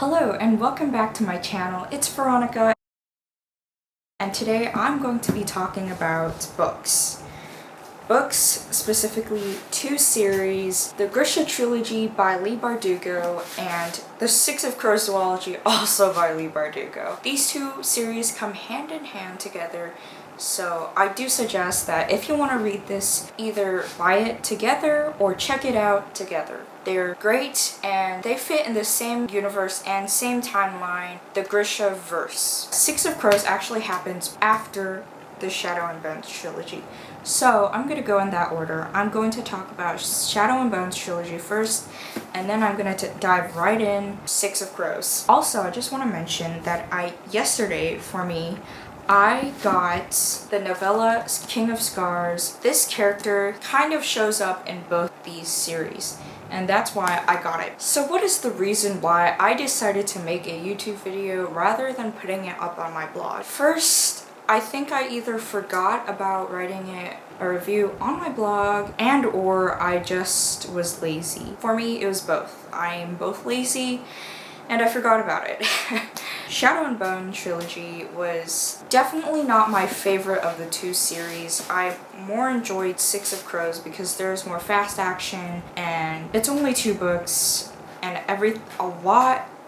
Hello and welcome back to my channel. It's Veronica and today I'm going to be talking about books. Books, specifically two series, the Grisha trilogy by Leigh Bardugo and the Six of Crows duology also by Leigh Bardugo. These two series come hand in hand together, so I do suggest that if you want to read this, either buy it together or check it out together. They're great and they fit in the same universe and same timeline, the Grishaverse. Six of Crows actually happens after the Shadow and Bones trilogy. So I'm going to go in that order. I'm going to talk about Shadow and Bones trilogy first, and then I'm going to dive right in Six of Crows. Also, I just want to mention that yesterday for me, I got the novella King of Scars. This character kind of shows up in both these series, and that's why I got it. So what is the reason why I decided to make a YouTube video rather than putting it up on my blog? First, I think I either forgot about writing a review on my blog and or I just was lazy. For me, it was both. I'm both lazy and I forgot about it. Shadow and Bone trilogy was definitely not my favorite of the two series. I more enjoyed Six of Crows because there's more fast action and it's only 2 books and a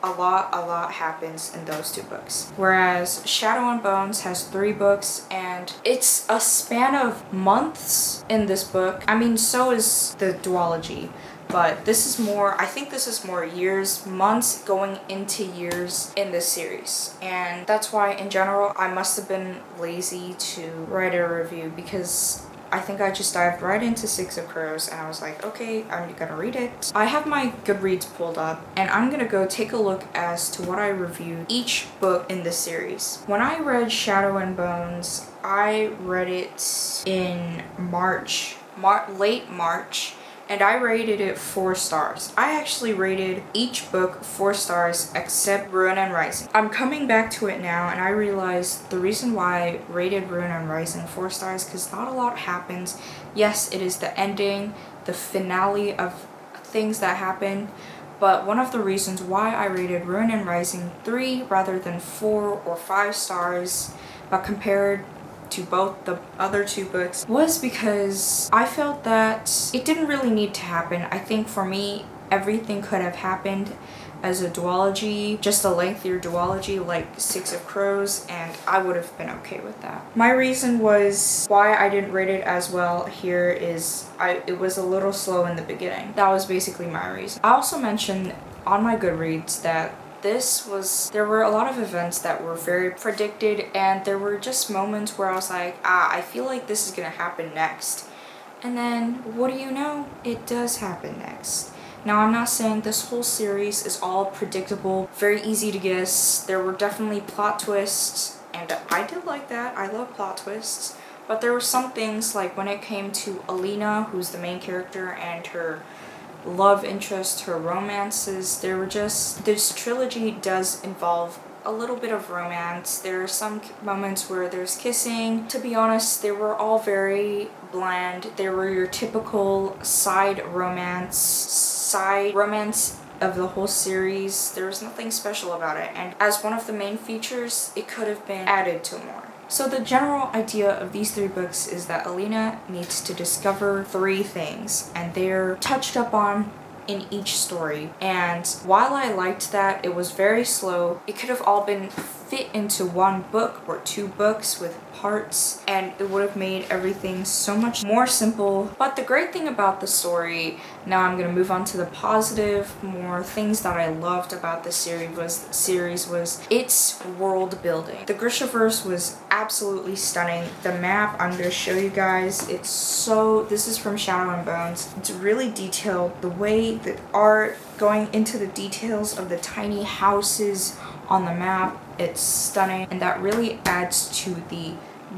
lot happens in those 2 books. Whereas Shadow and Bones has 3 books and it's a span of months in this book. I mean, so is the duology. But this is more, I think this is more years, months going into years in this series. And that's why in general, I must have been lazy to write a review because I think I just dived right into Six of Crows and I was like, okay, I'm gonna read it. I have my Goodreads pulled up and I'm gonna go take a look as to what I reviewed each book in the series. When I read Shadow and Bones, I read it in late March. And I rated it 4 stars. I actually rated each book 4 stars except Ruin and Rising. I'm coming back to it now and I realized the reason why I rated Ruin and Rising 4 stars because not a lot happens. Yes, it is the ending, the finale of things that happen. But one of the reasons why I rated Ruin and Rising 3 rather than 4 or 5 stars, but compared to both the other 2 books, was because I felt that it didn't really need to happen. I think for me, everything could have happened as a duology, just a lengthier duology like Six of Crows, and I would have been okay with that. My reason was why I didn't rate it as well here is it was a little slow in the beginning. That was basically my reason. I also mentioned on my Goodreads that there were a lot of events that were very predicted and there were just moments where I was like, I feel like this is gonna happen next. And then, what do you know? It does happen next. Now, I'm not saying this whole series is all predictable, very easy to guess. There were definitely plot twists, and I did like that. I love plot twists. But there were some things, like when it came to Alina, who's the main character, and her love interest, her romances, this trilogy does involve a little bit of romance. There are some moments where there's kissing. To be honest, they were all very bland. They were your typical side romance of the whole series. There was nothing special about it, and as one of the main features, it could have been added to more. So the general idea of these 3 books is that Alina needs to discover 3 things, and they're touched up on in each story. And while I liked that it was very slow, it could have all been fit into 1 book or 2 books with parts, and it would have made everything so much more simple. But the great thing about the story, now I'm gonna move on to the positive, more things that I loved about the series was its world building. The Grishaverse was absolutely stunning. The map, I'm gonna show you guys, this is from Shadow and Bones. It's really detailed. The way the art, going into the details of the tiny houses on the map, it's stunning, and that really adds to the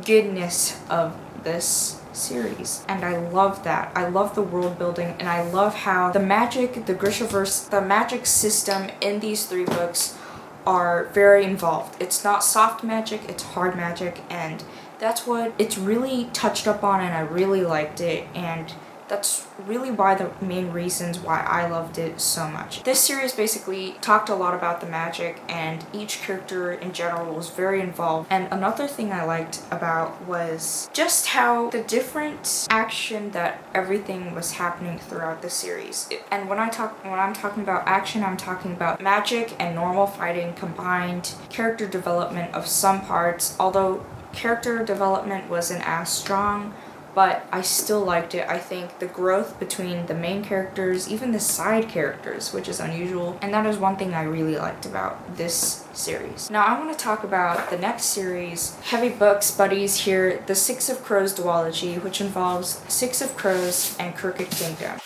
goodness of this series, and I love that. I love the world building, and I love how the Grishaverse, the magic system in these 3 books are very involved. It's not soft magic, it's hard magic, and that's what it's really touched up on, and I really liked it. And that's really why the main reasons why I loved it so much. This series basically talked a lot about the magic, and each character in general was very involved. And another thing I liked about was just how the different action that everything was happening throughout the series. And when I'm talking about action, I'm talking about magic and normal fighting combined, character development of some parts, although character development wasn't as strong, but I still liked it. I think the growth between the main characters, even the side characters, which is unusual, and that is one thing I really liked about this series. Now I want to talk about the next series, Heavy Books Buddies here, the Six of Crows duology, which involves Six of Crows and Crooked Kingdom.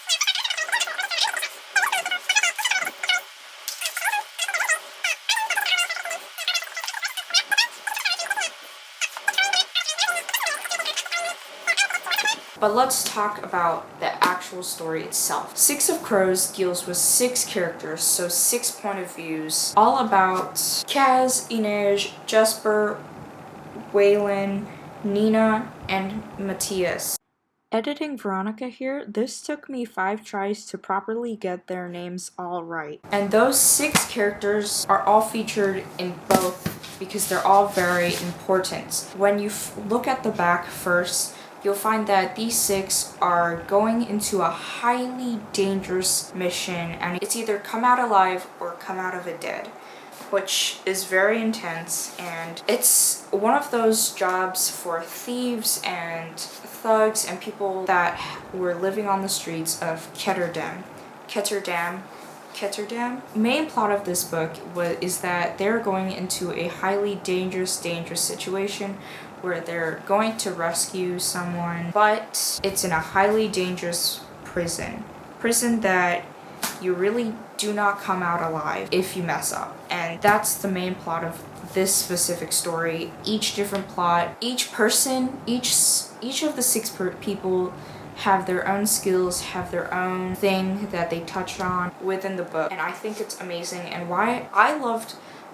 But let's talk about the actual story itself. Six of Crows deals with 6 characters, so 6 point of views, all about Kaz, Inej, Jesper, Waylon, Nina, and Matthias. Editing Veronica here, this took me 5 tries to properly get their names all right. And those 6 characters are all featured in both because they're all very important. When you look at the back first, you'll find that these 6 are going into a highly dangerous mission, and it's either come out alive or come out of it dead, which is very intense, and it's one of those jobs for thieves and thugs and people that were living on the streets of Ketterdam. Main plot of this book is that they're going into a highly dangerous situation where they're going to rescue someone, but it's in a highly dangerous prison that you really do not come out alive if you mess up. And that's the main plot of this specific story. Each different plot, each person, each of the 6 people have their own skills, have their own thing that they touch on within the book, and I think it's amazing. And why I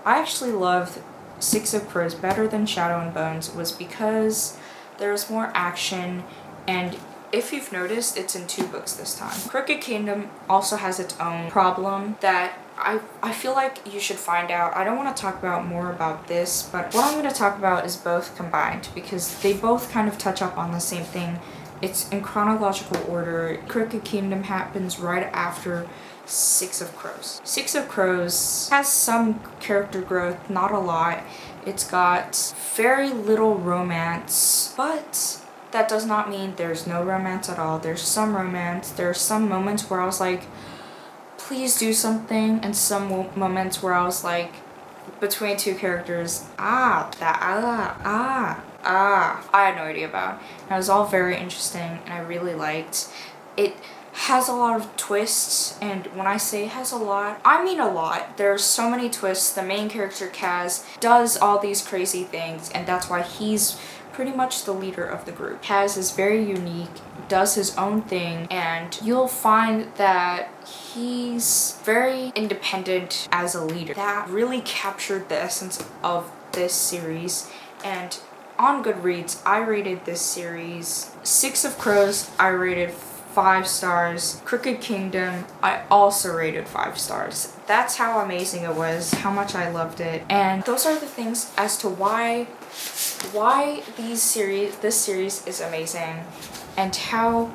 actually loved Six of Crows better than Shadow and Bones was because there's more action, and if you've noticed, it's in 2 books this time. Crooked Kingdom also has its own problem that I feel like you should find out. I don't want to talk about more about this, but what I'm going to talk about is both combined because they both kind of touch up on the same thing. It's in chronological order. Crooked Kingdom happens right after Six of Crows. Six of Crows has some character growth, not a lot. It's got very little romance, but that does not mean there's no romance at all. There's some romance. There are some moments where I was like, please do something, and some moments where I was like, between 2 characters, I had no idea about. And it was all very interesting, and I really liked it. Has a lot of twists, and when I say has a lot, I mean a lot. There's so many twists. The main character, Kaz, does all these crazy things, and that's why he's pretty much the leader of the group. Kaz is very unique, does his own thing, and you'll find that he's very independent as a leader. That really captured the essence of this series, and on Goodreads, I rated this series Six of Crows, I rated 5 stars. Crooked Kingdom, I also rated 5 stars. That's how amazing it was, how much I loved it. And those are the things as to why this series is amazing, and how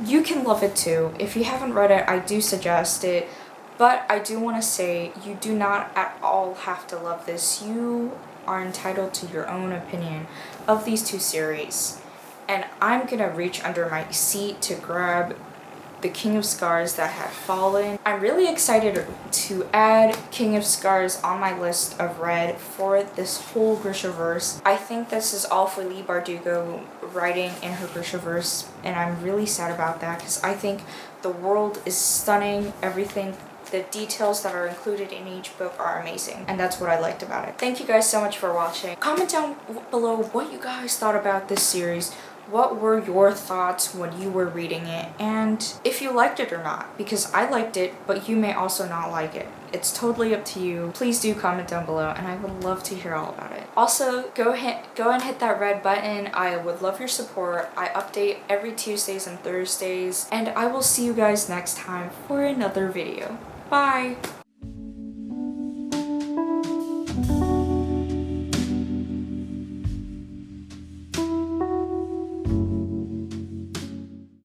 you can love it too. If you haven't read it, I do suggest it, but I do want to say you do not at all have to love this. You are entitled to your own opinion of these 2 series. And I'm gonna reach under my seat to grab the King of Scars that had fallen. I'm really excited to add King of Scars on my list of read for this whole Grishaverse. I think this is all for Leigh Bardugo writing in her Grishaverse, and I'm really sad about that because I think the world is stunning. Everything, the details that are included in each book are amazing, and that's what I liked about it. Thank you guys so much for watching. Comment down below what you guys thought about this series. What were your thoughts when you were reading it, and if you liked it or not, because I liked it, but you may also not like it. It's totally up to you. Please do comment down below and I would love to hear all about it. Also, go and hit that red button. I would love your support. I update every Tuesdays and Thursdays, and I will see you guys next time for another video. Bye!